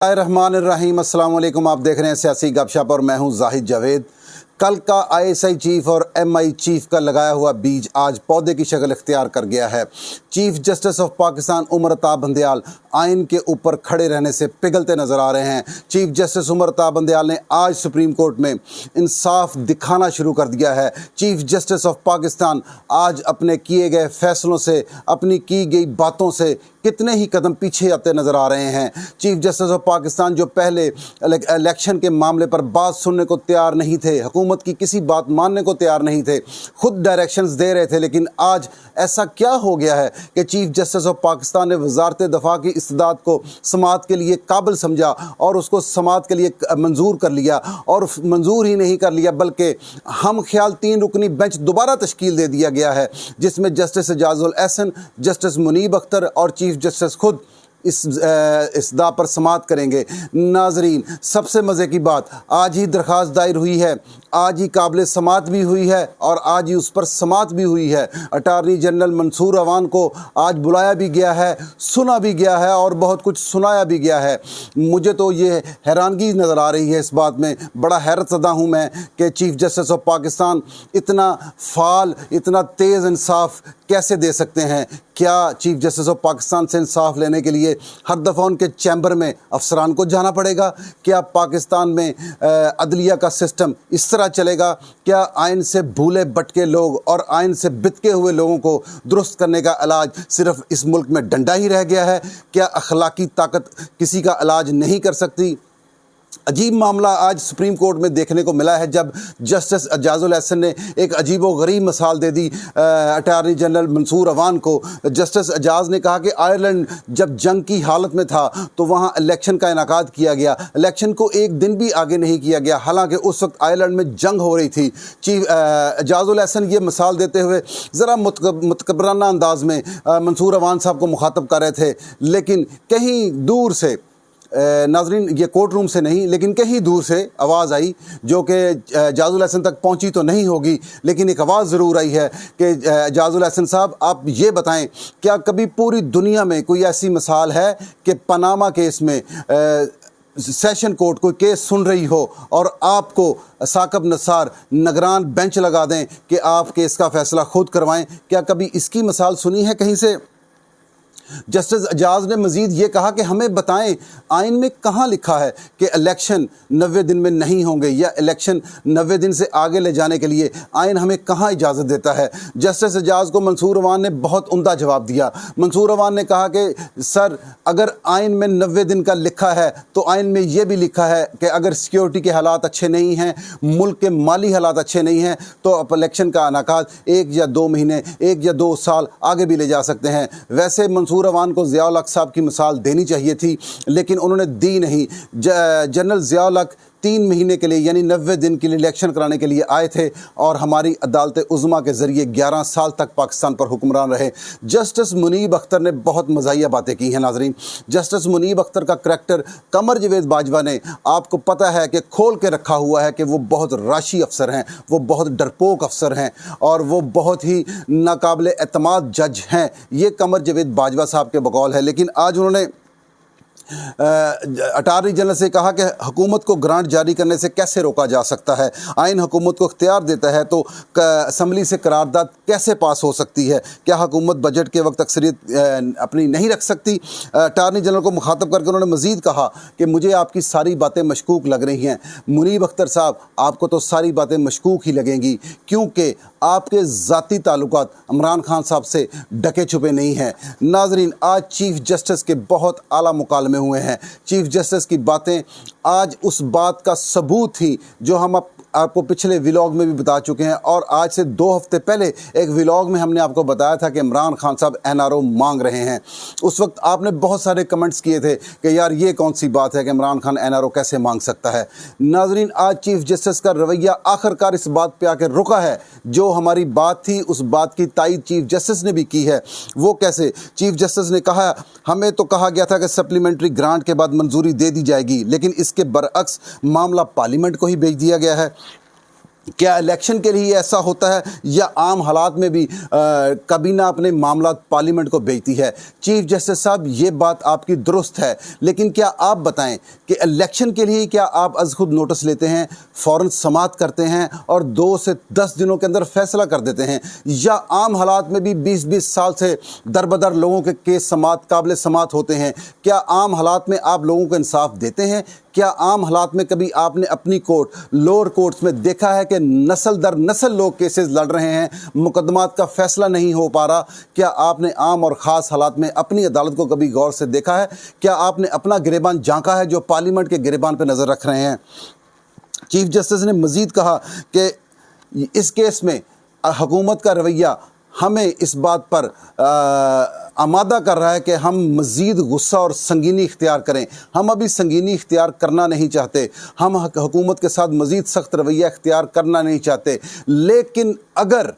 रहमान अस्सलाम वालेकुम। आप देख रहे हैं सियासी गपशप और मैं हूं जाहिद जावेद। कल का आईएसआई चीफ और एमआई चीफ का लगाया हुआ बीज आज पौधे की शक्ल इख्तियार कर गया है। Chief justice of Pakistan Umar Ata Bandial आइन के ऊपर खड़े रहने से पिघलते नजर आ रहे हैं। चीफ जस्टिस उमर अता बंदयाल ने आज सुप्रीम कोर्ट में इंसाफ दिखाना शुरू कर दिया है। चीफ जस्टिस ऑफ पाकिस्तान आज अपने किए गए फैसलों से, अपनी की गई बातों से कितने ही कदम पीछे आते नज़र आ रहे हैं। चीफ जस्टिस ऑफ पाकिस्तान जो पहले इलेक्शन के मामले पर बात सुनने को तैयार नहीं थे, हुकूमत की किसी बात मानने को तैयार नहीं थे, खुद डायरेक्शंस दे रहे थे, लेकिन आज ऐसा क्या हो गया है कि चीफ जस्टिस ऑफ पाकिस्तान ने वजारत दफ़ा की इस्तिदाद को समाअत के लिए काबिल समझा और उसको समाअत के लिए मंजूर कर लिया। और मंजूर ही नहीं कर लिया बल्कि हम ख्याल 3 रुकनी बेंच दोबारा तश्कील दे दिया गया है, जिसमें जस्टिस एजाजुल एहसन, जस्टिस मुनीब अख्तर और चीफ जस्टिस खुद इस दा पर समाअत करेंगे। नाजरीन, सबसे मज़े की बात, आज ही दरख्वास्त दायर हुई है, आज ही काबिल समाअत भी हुई है और आज ही उस पर समाअत भी हुई है। अटारनी जनरल मंसूर अवान को आज बुलाया भी गया है, सुना भी गया है और बहुत कुछ सुनाया भी गया है। मुझे तो ये हैरानगी नज़र आ रही है इस बात में, बड़ा हैरत ज़दा हूँ मैं कि चीफ जस्टिस ऑफ पाकिस्तान इतना फ़ाल, इतना तेज़ इंसाफ कैसे दे सकते हैं। क्या चीफ जस्टिस ऑफ पाकिस्तान से इंसाफ लेने के लिए हर दफ़ा उनके चैम्बर में अफसरान को जाना पड़ेगा? क्या पाकिस्तान में अदलिया का सिस्टम इस तरह चलेगा? क्या आइन से भूले भटके लोग और आइन से बितके हुए लोगों को दुरुस्त करने का इलाज सिर्फ इस मुल्क में डंडा ही रह गया है? क्या अखलाकी ताकत किसी का इलाज नहीं कर सकती? अजीब मामला आज सुप्रीम कोर्ट में देखने को मिला है जब जस्टिस एजाजुल एहसन ने एक अजीब व गरीब मिसाल दे दी अटारनी जनरल मंसूर अवान को। जस्टिस एजाज ने कहा कि आयरलैंड जब जंग की हालत में था तो वहाँ इलेक्शन का इनेकाद किया गया, इलेक्शन को एक दिन भी आगे नहीं किया गया, हालांकि उस वक्त आयरलैंड में जंग हो रही थी। चीफ एजाजुल एहसन ये मिसाल देते हुए ज़रा मुतकब्बराना अंदाज में मंसूर अवान साहब को मुखातब कर रहे थे, लेकिन कहीं दूर से, नाजरीन ये कोर्ट रूम से नहीं लेकिन कहीं दूर से आवाज़ आई जो कि एजाजुल एहसन तक पहुंची तो नहीं होगी, लेकिन एक आवाज़ ज़रूर आई है कि एजाजुल एहसन साहब आप ये बताएं, क्या कभी पूरी दुनिया में कोई ऐसी मिसाल है कि पनामा केस में सेशन कोर्ट कोई केस सुन रही हो और आपको साकब नसार निगरान बेंच लगा दें कि आप केस का फ़ैसला खुद करवाएं? क्या कभी इसकी मिसाल सुनी है कहीं से? जस्टिस एजाज ने मज़ीद ये कहा कि हमें बताएं आइन में कहाँ लिखा है कि इलेक्शन 90 दिन में नहीं होंगे या इलेक्शन 90 दिन से आगे ले जाने के लिए आइन हमें कहाँ इजाज़त देता है। जस्टिस एजाज को मंसूर अवान ने बहुत उम्दा जवाब दिया। मंसूर अवान ने कहा कि सर, अगर आइन में 90 दिन का लिखा है तो आइन में ये भी लिखा है कि अगर सिक्योरिटी के हालात अच्छे नहीं हैं, मुल्क के माली हालात अच्छे नहीं हैं, तो आप इलेक्शन का इनेकाद 1 या 2 महीने, 1 या 2 साल आगे भी ले जा सकते हैं। वैसे मंसूर अवान को ज़िया उल हक साहब की मिसाल देनी चाहिए थी, लेकिन उन्होंने दी नहीं। जनरल ज़िया उल हक 3 महीने के लिए यानी 90 दिन के लिए इलेक्शन कराने के लिए आए थे और हमारी अदालत उज़्मा के ज़रिए 11 साल तक पाकिस्तान पर हुक्मरान रहे। जस्टिस मुनीब अख्तर ने बहुत मज़ाहिया बातें की हैं। नाजरीन, जस्टिस मुनीब अख्तर का करैक्टर कमर जवेद बाजवा ने आपको पता है कि खोल के रखा हुआ है कि वो बहुत राशी अफसर हैं, वो बहुत डरपोक अफसर हैं और वो बहुत ही नाकाबिल एतमाद जज हैं। ये कमर जवेद बाजवा साहब के बकौल है। लेकिन आज उन्होंने अटारनी जनरल से कहा कि हुकूमत को ग्रांट जारी करने से कैसे रोका जा सकता है, आइन हुकूमत को इख्तियार देता है तो असम्बली से करारदाद कैसे पास हो सकती है? क्या हुकूमत बजट के वक्त अक्सरियत अपनी नहीं रख सकती? अटारनी जनरल को मुखातब करके उन्होंने मज़ीद कहा कि मुझे आपकी सारी बातें मशकूक लग रही हैं। मुनीब अख्तर साहब, आपको तो सारी बातें मशकूक ही लगेंगी क्योंकि आपके ज़ाती ताल्लुकात इमरान खान साहब से ढके छुपे नहीं हैं। नाजरीन, आज चीफ जस्टिस के बहुत आला मुकालमे हुए हैं। चीफ जस्टिस की बातें आज उस बात का सबूत थी जो हम आपको पिछले व्लॉग में भी बता चुके हैं और आज से 2 हफ्ते पहले एक व्लॉग में हमने आपको बताया था कि इमरान खान साहब एनआरओ मांग रहे हैं। उस वक्त आपने बहुत सारे कमेंट्स किए थे कि यार ये कौन सी बात है कि इमरान खान एनआरओ कैसे मांग सकता है। नाजरीन, आज चीफ जस्टिस का रवैया आखिरकार इस बात पे आकर रुका है। जो हमारी बात थी उस बात की तायीद चीफ जस्टिस ने भी की है। वो कैसे? चीफ जस्टिस ने कहा, हमें तो कहा गया था कि सप्लीमेंट्री ग्रांट के बाद मंजूरी दे दी जाएगी, लेकिन इसके बरअक्स मामला पार्लियामेंट को ही भेज दिया गया है। क्या इलेक्शन के लिए ऐसा होता है या आम हालात में भी काबीना अपने मामलात पार्लियामेंट को भेजती है? चीफ जस्टिस साहब, ये बात आपकी दुरुस्त है, लेकिन क्या आप बताएं कि इलेक्शन के लिए क्या आप अज़ खुद नोटिस लेते हैं, फ़ौरन समाअत करते हैं और 2 से 10 दिनों के अंदर फैसला कर देते हैं, या आम हालात में भी 20-20 साल से दरबदर लोगों के केस समाअत काबिल समाअत होते हैं? क्या आम हालात में आप लोगों को इंसाफ देते हैं? क्या आम हालात में कभी आपने अपनी कोर्ट, लोअर कोर्ट्स में देखा है कि नस्ल दर नस्ल लोग केसेस लड़ रहे हैं, मुकदमात का फैसला नहीं हो पा रहा? क्या आपने आम और ख़ास हालात में अपनी अदालत को कभी गौर से देखा है? क्या आपने अपना गिरेबान झांका है जो पार्लियामेंट के गिरेबान पर नज़र रख रहे हैं? चीफ जस्टिस ने मज़ीद कहा कि इस केस में हुकूमत का रवैया हमें इस बात पर आमादा कर रहा है कि हम मज़ीद गुस्सा और संगीनी इख्तियार करें। हम अभी संगीनी इख्तियार करना नहीं चाहते, हम हुकूमत के साथ मज़ीद सख्त रवैया इख्तियार करना नहीं चाहते, लेकिन अगर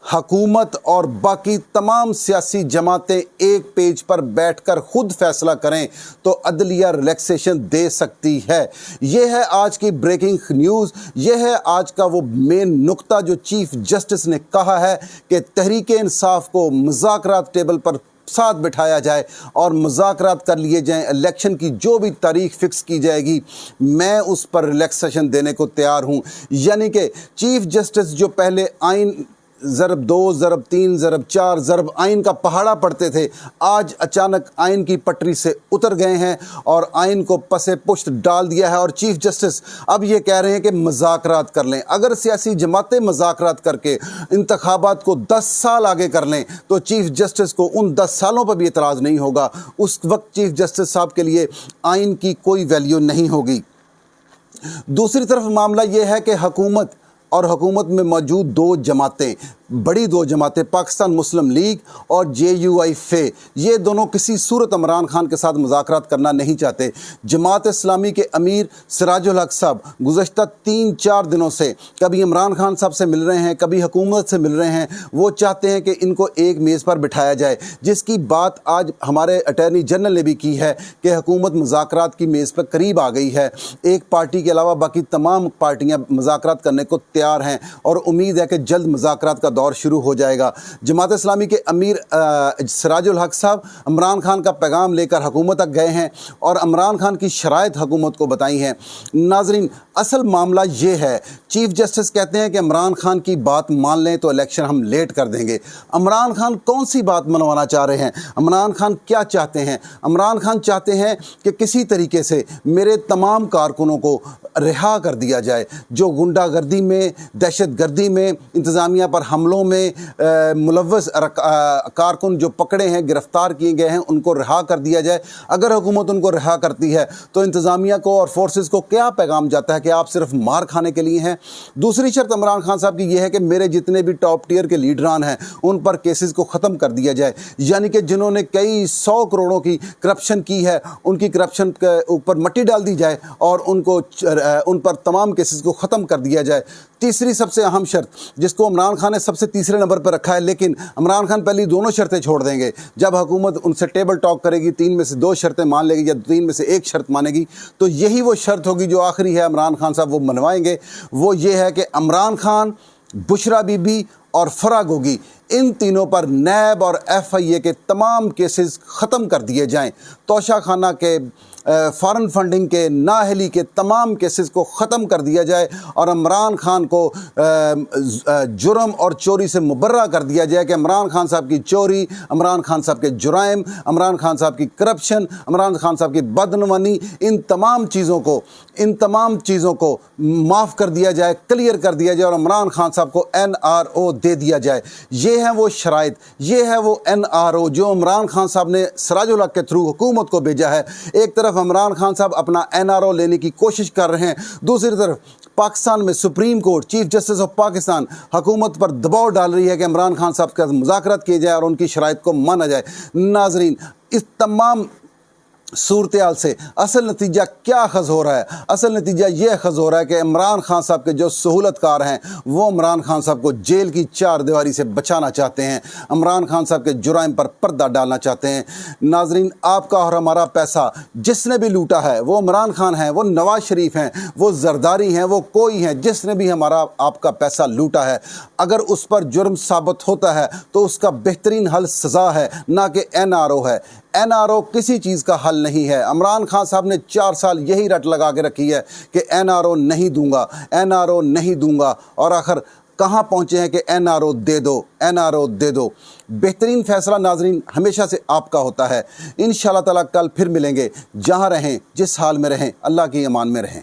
हुकूमत और बाकी तमाम सियासी जमातें एक पेज पर बैठकर खुद फैसला करें तो अदलिया रिलैक्सेशन दे सकती है। ये है आज की ब्रेकिंग न्यूज़, ये है आज का वो मेन नुक्ता जो चीफ जस्टिस ने कहा है कि तहरीक इंसाफ को मुज़ाकरात टेबल पर साथ बिठाया जाए और मुज़ाकरात कर लिए जाएं। इलेक्शन की जो भी तारीख फ़िक्स की जाएगी मैं उस पर रिलैक्सेशन देने को तैयार हूँ। यानी कि चीफ जस्टिस जो पहले आइन ज़रब 2, ज़रब 3, ज़रब 4 ज़रब आइन का पहाड़ा पढ़ते थे, आज अचानक आइन की पटरी से उतर गए हैं और आइन को पसे पुश्त डाल दिया है। और चीफ जस्टिस अब ये कह रहे हैं कि मुज़ाकरात कर लें। अगर सियासी जमातें मुज़ाकरात करके इंतखाबात को 10 साल आगे कर लें तो चीफ जस्टिस को उन 10 सालों पर भी एतराज़ नहीं होगा। उस वक्त चीफ जस्टिस साहब के लिए आइन की कोई वैल्यू नहीं होगी। दूसरी तरफ मामला ये है कि हुकूमत और हुकूमत में मौजूद 2 जमातें, बड़ी 2 जमातें, पाकिस्तान मुस्लिम लीग और JUI-FA, ये दोनों किसी सूरत इमरान खान के साथ मुज़ाकरात करना नहीं चाहते। जमात इस्लामी के अमीर सिराजुल हक साहब गुज़श्ता 3-4 दिनों से कभी इमरान खान साहब से मिल रहे हैं, कभी हुकूमत से मिल रहे हैं। वो चाहते हैं कि इनको एक मेज़ पर बिठाया जाए, जिसकी बात आज हमारे अटॉर्नी जनरल ने भी की है कि हुकूमत मुज़ाकरात की मेज़ पर करीब आ गई है। एक पार्टी के अलावा बाकी तमाम पार्टियाँ मुज़ाकरात करने को तैयार हैं और उम्मीद है कि जल्द मुज़ाकरात का दौर शुरू हो जाएगा। जमात इस्लामी के अमीर सिराजुल हक साहब इमरान खान का पैगाम लेकर हुकूमत तक गए हैं और इमरान खान की शराइत हुकूमत को बताई हैं। नाजरीन, असल मामला ये है, चीफ जस्टिस कहते हैं कि इमरान खान की बात मान लें तो इलेक्शन हम लेट कर देंगे। इमरान खान कौन सी बात मनवाना चाह रहे हैं? इमरान खान क्या चाहते हैं? इमरान खान चाहते हैं कि किसी तरीके से मेरे तमाम कारकुनों को रिहा कर दिया जाए, जो गुंडागर्दी में, दहशत गर्दी में, इंतज़ामिया पर हमलों में मुलव्वस कारकुन जो पकड़े हैं, गिरफ़्तार किए गए हैं, उनको रिहा कर दिया जाए। अगर हुकूमत उनको रिहा करती है तो इंतज़ामिया को और फोर्सेस को क्या पैगाम जाता है कि आप सिर्फ मार खाने के लिए हैं? दूसरी शर्त इमरान खान साहब की यह है कि मेरे जितने भी टॉप टियर के लीडरान हैं उन पर केसेस को ख़त्म कर दिया जाए, यानी कि जिन्होंने कई 100 करोड़ों की करप्शन की है उनकी करप्शन के ऊपर मट्टी डाल दी जाए और उन पर तमाम केसेस को ख़त्म कर दिया जाए। तीसरी सबसे अहम शर्त, जिसको इमरान खान ने सबसे तीसरे नंबर पर रखा है, लेकिन इमरान खान पहली दोनों शर्तें छोड़ देंगे। जब हुकूमत उनसे टेबल टॉक करेगी, 3 में से 2 शर्तें मान लेगी या 3 में से 1 शर्त मानेगी, तो यही वो शर्त होगी जो आखिरी है, इमरान खान साहब वो मनवाएंगे। वो ये है कि इमरान खान, बुशरा बीबी और फराह गोगी, इन तीनों पर नैब और FIA के तमाम केसेस ख़त्म कर दिए जाएं। तोशा खाना के, फॉरेन फंडिंग के, नाअहली के तमाम केसेस को ख़त्म कर दिया जाए और इमरान खान को जुर्म और चोरी से मुबर्रा कर दिया जाए कि इमरान खान साहब की चोरी, इमरान खान साहब के जुराइम, इमरान खान साहब की करप्शन, इमरान खान साहब की बदनवानी, इन तमाम चीज़ों को माफ़ कर दिया जाए, क्लियर कर दिया जाए और इमरान खान साहब को NRO दे दिया जाए। ये है वो शराइत, ये है वो NRO जो इमरान खान साहब ने सिराजुल हक के थ्रू हुकूमत को भेजा है। एक तरफ इमरान खान साहब अपना NRO लेने की कोशिश कर रहे हैं, दूसरी तरफ पाकिस्तान में supreme court, chief justice of Pakistan हुकूमत पर दबाव डाल रही है कि इमरान खान साहब का मुज़ाकरात किए जाए और उनकी शराइत को माना जाए। नाजरीन, इस तमाम सूरत से असल नतीजा क्या अखज़ हो रहा है? असल नतीजा ये अखज़ हो रहा है कि इमरान खान साहब के जो सहूलतकार हैं वो इमरान खान साहब को जेल की चार दीवारी से बचाना चाहते हैं, इमरान खान साहब के जुराइम पर पर्दा डालना चाहते हैं। नाजरीन, आपका और हमारा पैसा जिसने भी लूटा है वो इमरान खान है, वो नवाज शरीफ हैं, वो जरदारी हैं, वो कोई हैं, जिसने भी हमारा आपका पैसा लूटा है, अगर उस पर जुर्म साबित होता है तो उसका बेहतरीन हल सज़ा है, ना कि NRO है। NRO किसी चीज़ का हल नहीं है। इमरान खान साहब ने 4 साल यही रट लगा के रखी है कि NRO नहीं दूंगा, NRO नहीं दूंगा, और आखिर कहाँ पहुँचे हैं कि NRO दे दो, NRO दे दो। बेहतरीन फ़ैसला नाजरीन हमेशा से आपका होता है। इंशाअल्लाह ताला कल फिर मिलेंगे। जहाँ रहें, जिस हाल में रहें, अल्लाह की अमान में रहें।